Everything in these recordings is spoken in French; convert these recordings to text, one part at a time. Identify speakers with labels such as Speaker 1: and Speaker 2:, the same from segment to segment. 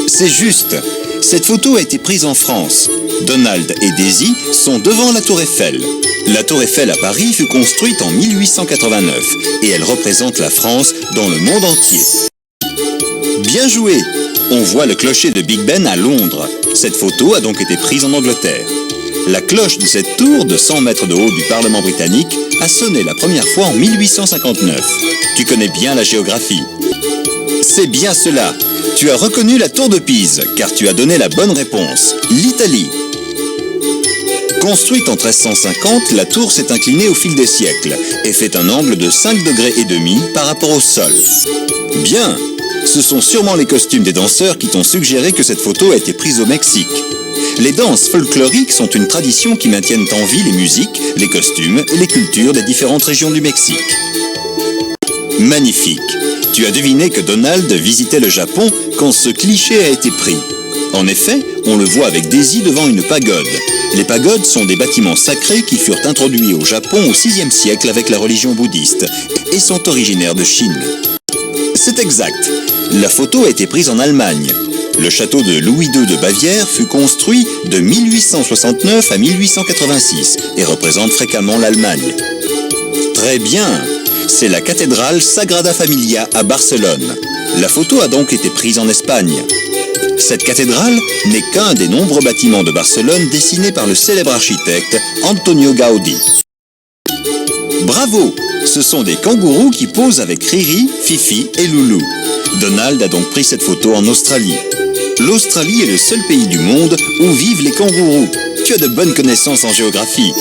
Speaker 1: C'est juste. Cette photo a été prise en France. Donald et Daisy sont devant la Tour Eiffel. La Tour Eiffel à Paris fut construite en 1889 et elle représente la France dans le monde entier. Bien joué! On voit le clocher de Big Ben à Londres. Cette photo a donc été prise en Angleterre. La cloche de cette tour de 100 mètres de haut du Parlement britannique a sonné la première fois en 1859. Tu connais bien la géographie. C'est bien cela. Tu as reconnu la tour de Pise, car tu as donné la bonne réponse. L'Italie. Construite en 1350, la tour s'est inclinée au fil des siècles et fait un angle de 5,5 degrés par rapport au sol. Bien. Ce sont sûrement les costumes des danseurs qui t'ont suggéré que cette photo a été prise au Mexique. Les danses folkloriques sont une tradition qui maintiennent en vie les musiques, les costumes et les cultures des différentes régions du Mexique. Magnifique! Tu as deviné que Donald visitait le Japon quand ce cliché a été pris. En effet, on le voit avec Daisy devant une pagode. Les pagodes sont des bâtiments sacrés qui furent introduits au Japon au VIe siècle avec la religion bouddhiste et sont originaires de Chine. C'est exact. La photo a été prise en Allemagne. Le château de Louis II de Bavière fut construit de 1869 à 1886 et représente fréquemment l'Allemagne. Très bien! C'est la cathédrale Sagrada Familia à Barcelone. La photo a donc été prise en Espagne. Cette cathédrale n'est qu'un des nombreux bâtiments de Barcelone dessinés par le célèbre architecte Antonio Gaudí. Bravo! Ce sont des kangourous qui posent avec Riri, Fifi et Loulou. Donald a donc pris cette photo en Australie. L'Australie est le seul pays du monde où vivent les kangourous. Tu as de bonnes connaissances en géographie.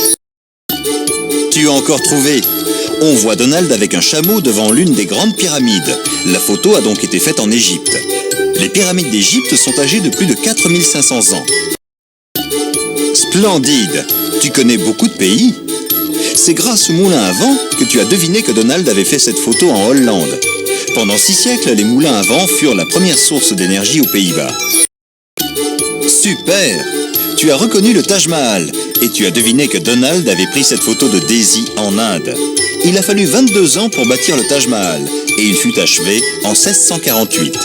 Speaker 1: Tu as encore trouvé. On voit Donald avec un chameau devant l'une des grandes pyramides. La photo a donc été faite en Égypte. Les pyramides d'Égypte sont âgées de plus de 4500 ans. Splendide! Tu connais beaucoup de pays. C'est grâce au moulin à vent que tu as deviné que Donald avait fait cette photo en Hollande. Pendant 6 siècles, les moulins à vent furent la première source d'énergie aux Pays-Bas. Super! Tu as reconnu le Taj Mahal et tu as deviné que Donald avait pris cette photo de Daisy en Inde. Il a fallu 22 ans pour bâtir le Taj Mahal et il fut achevé en 1648.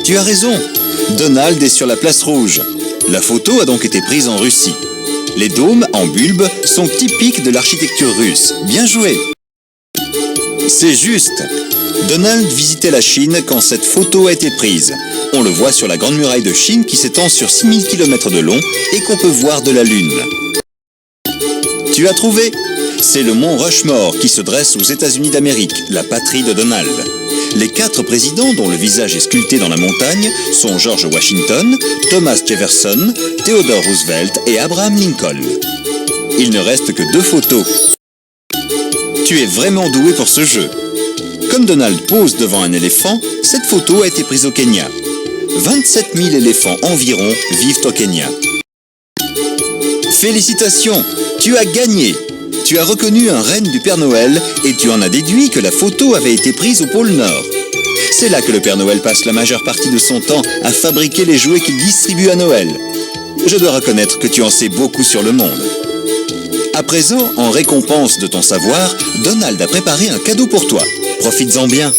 Speaker 1: Tu as raison! Donald est sur la place rouge. La photo a donc été prise en Russie. Les dômes en bulbe sont typiques de l'architecture russe. Bien joué! C'est juste! Donald visitait la Chine quand cette photo a été prise. On le voit sur la Grande Muraille de Chine qui s'étend sur 6000 km de long et qu'on peut voir de la Lune. Tu as trouvé! C'est le mont Rushmore qui se dresse aux États-Unis d'Amérique, la patrie de Donald. Les 4 présidents dont le visage est sculpté dans la montagne sont George Washington, Thomas Jefferson, Theodore Roosevelt et Abraham Lincoln. Il ne reste que 2 photos. Tu es vraiment doué pour ce jeu. Comme Donald pose devant un éléphant, cette photo a été prise au Kenya. 27 000 éléphants environ vivent au Kenya. Félicitations, tu as gagné! Tu as reconnu un renne du Père Noël et tu en as déduit que la photo avait été prise au pôle Nord. C'est là que le Père Noël passe la majeure partie de son temps à fabriquer les jouets qu'il distribue à Noël. Je dois reconnaître que tu en sais beaucoup sur le monde. À présent, en récompense de ton savoir, Donald a préparé un cadeau pour toi. Profites-en bien.